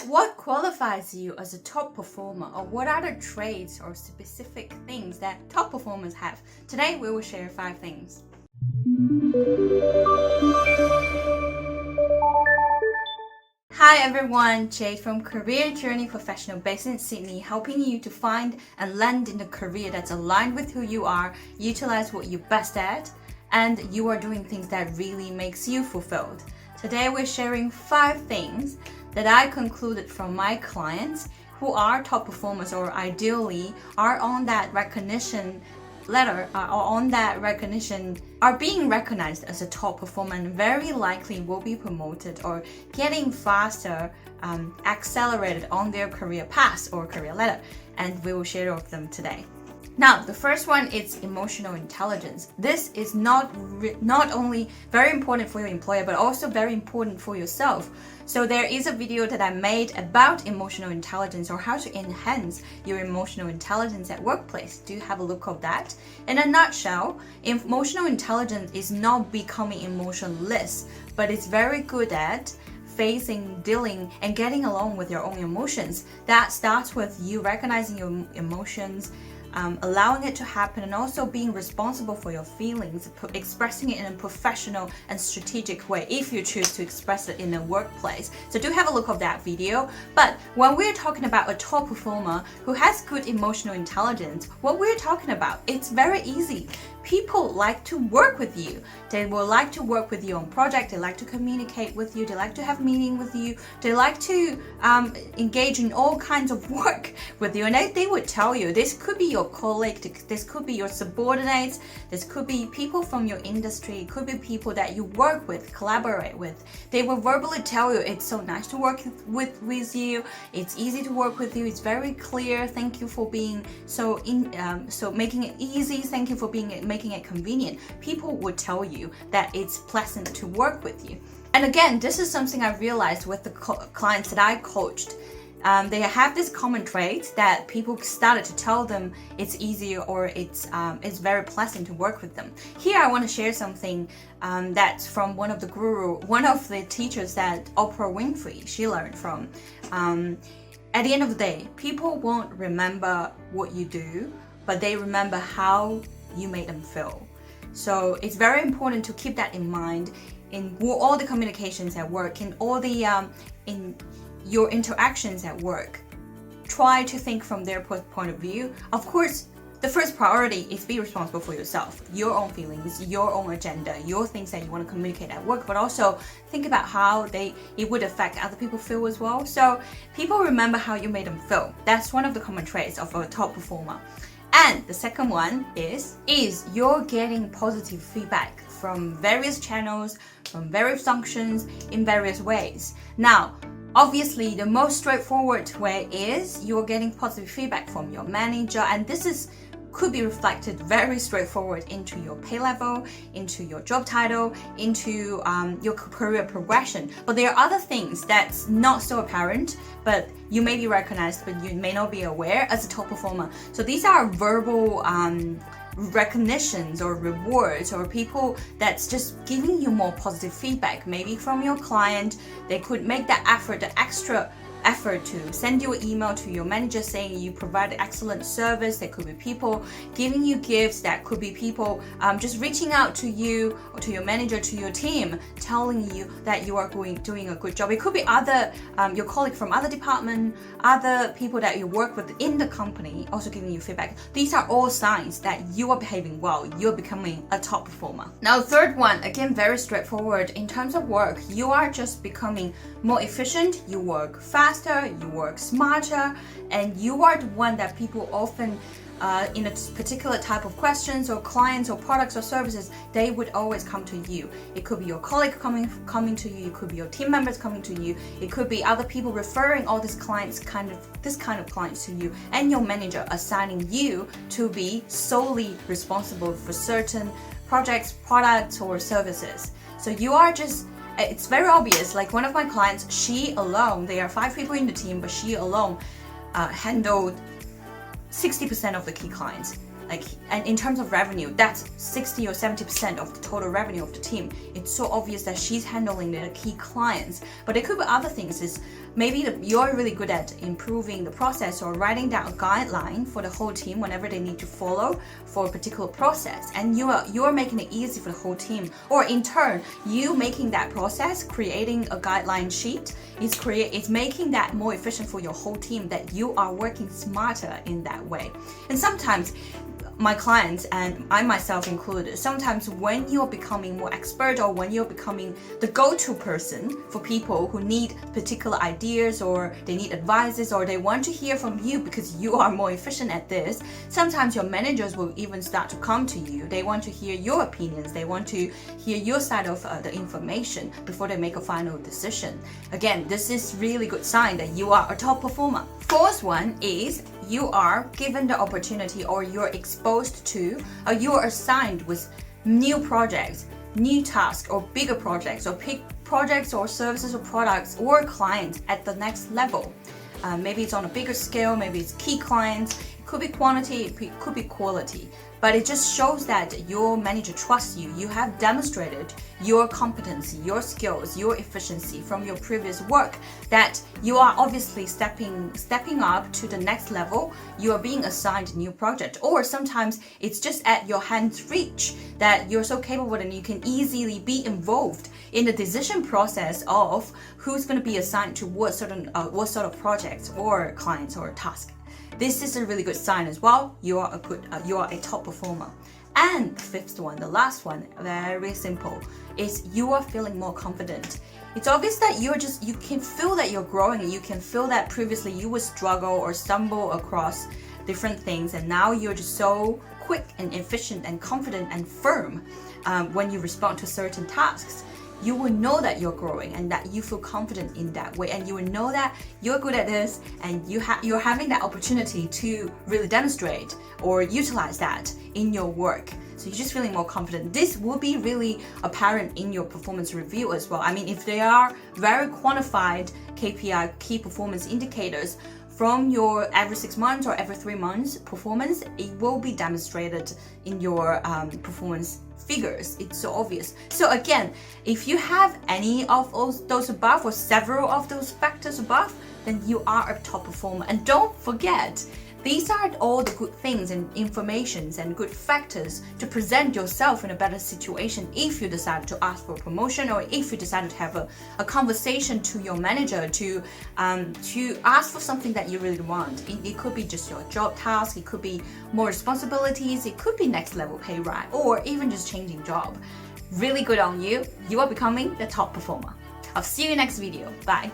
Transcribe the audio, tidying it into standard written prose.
What qualifies you as a top performer, or what are the traits or specific things that top performers have? Today we will share 5 things. Hi everyone, Jade from Career Journey Professional based in Sydney, helping you to find and land in a career that's aligned with who you are, utilize what you're best at, and you are doing things that really makes you fulfilled. Today we're sharing 5 things that I concluded from my clients who are top performers or ideally are on that recognition ladder, are being recognized as a top performer and very likely will be promoted or getting faster, accelerated on their career path or career ladder, and we will share of them today. Now, the first one is emotional intelligence. This is not only very important for your employer, but also very important for yourself. So there is a video that I made about emotional intelligence or how to enhance your emotional intelligence at workplace. Do have a look at that. In a nutshell, emotional intelligence is not becoming emotionless, but it's very good at facing, dealing, and getting along with your own emotions. That starts with you recognizing your emotions, allowing it to happen, and also being responsible for your feelings, expressing it in a professional and strategic way if you choose to express it in a workplace. So do have a look at that video. But when we're talking about a top performer who has good emotional intelligence, what we're talking about, it's very easy. People like to work with you. They will like to work with you on project. They like to communicate with you. They like to have meeting with you. They like to engage in all kinds of work with you. And they would tell you, this could be your colleague, this could be your subordinates, this could be people from your industry, it could be people that you work with, collaborate with. They will verbally tell you, it's so nice to work with you. It's easy to work with you. It's very clear. Thank you for being so making it easy. Thank you for making it convenient. People would tell you that it's pleasant to work with you. And again, this is something I realized with the clients that I coached. They have this common trait that people started to tell them it's easy or it's very pleasant to work with them. Here I want to share something that's from one of the teachers that Oprah Winfrey, she learned from. At the end of the day, people won't remember what you do, but they remember how you made them feel. So it's very important to keep that in mind in all the communications at work, in all the in your interactions at work. Try to think from their point of view. Of course, the first priority is be responsible for yourself, your own feelings, your own agenda, your things that you want to communicate at work, but also think about how it would affect other people feel as well. So people remember how you made them feel. That's one of the common traits of a top performer. And the second one is you're getting positive feedback from various channels, from various functions, in various ways. Now, obviously, the most straightforward way is you're getting positive feedback from your manager, and this could be reflected very straightforward into your pay level, into your job title, into your career progression. But there are other things that's not so apparent, but you may be recognized, but you may not be aware as a top performer. So these are verbal recognitions or rewards, or people that's just giving you more positive feedback. Maybe from your client, they could make that effort, the extra effort to send you an email to your manager saying you provide excellent service. There could be people giving you gifts. That could be people just reaching out to you or to your manager, to your team, telling you that you are doing a good job. It could be other your colleague from other department, other people that you work with in the company also giving you feedback. These are all signs that you are behaving well. You're becoming a top performer. Now, third one, again, very straightforward. In terms of work, you are just becoming more efficient. You work faster, you work smarter, and you are the one that people often in a particular type of questions or clients or products or services, they would always come to you. It could be your colleague coming to you, it could be your team members coming to you, it could be other people referring all these clients, this kind of clients to you, and your manager assigning you to be solely responsible for certain projects, products, or services. So you are just, it's very obvious. Like one of my clients, she alone, there are 5 people in the team, but she alone handled 60% of the key clients. And in terms of revenue, that's 60 or 70% of the total revenue of the team. It's so obvious that she's handling the key clients. But it could be other things, is maybe you're really good at improving the process or writing down a guideline for the whole team whenever they need to follow for a particular process, and you're making it easy for the whole team. Or in turn, you making that process, creating a guideline sheet, is making that more efficient for your whole team, that you are working smarter in that way. And sometimes my clients, and I myself included, sometimes when you're becoming more expert or when you're becoming the go-to person for people who need particular ideas or they need advices or they want to hear from you because you are more efficient at this, sometimes your managers will even start to come to you. They want to hear your opinions. They want to hear your side of the information before they make a final decision. Again, this is really good sign that you are a top performer. Fourth one is you are given the opportunity, or you're exposed to, or you're assigned with new projects, new tasks, or bigger projects, or big projects or services or products or clients at the next level. Maybe it's on a bigger scale, maybe it's key clients, it could be quantity, it could be quality. But it just shows that your manager trusts you. You have demonstrated your competency, your skills, your efficiency from your previous work, that you are obviously stepping up to the next level. You are being assigned a new project, or sometimes it's just at your hand's reach that you're so capable and you can easily be involved in the decision process of who's going to be assigned to what sort of projects or clients or task. This is a really good sign as well. You are a top performer. And the fifth one, the last one, very simple, is you are feeling more confident. It's obvious that you can feel that you're growing, and you can feel that previously you would struggle or stumble across different things, and now you're just so quick and efficient and confident and firm when you respond to certain tasks. You will know that you're growing and that you feel confident in that way, and you will know that you're good at this, and you're having that opportunity to really demonstrate or utilize that in your work. So you're just feeling more confident. This will be really apparent in your performance review as well. I mean, if they are very quantified KPI, key performance indicators, from your every 6 months or every 3 months performance, it will be demonstrated in your performance figures. It's so obvious. So again, if you have any of those above or several of those factors above, then you are a top performer. And don't forget, these are all the good things and informations and good factors to present yourself in a better situation if you decide to ask for a promotion, or if you decide to have a conversation to your manager to ask for something that you really want. It could be just your job task, it could be more responsibilities, it could be next level pay rise, or even just changing job. Really good on you. You are becoming the top performer. I'll see you in next video. Bye.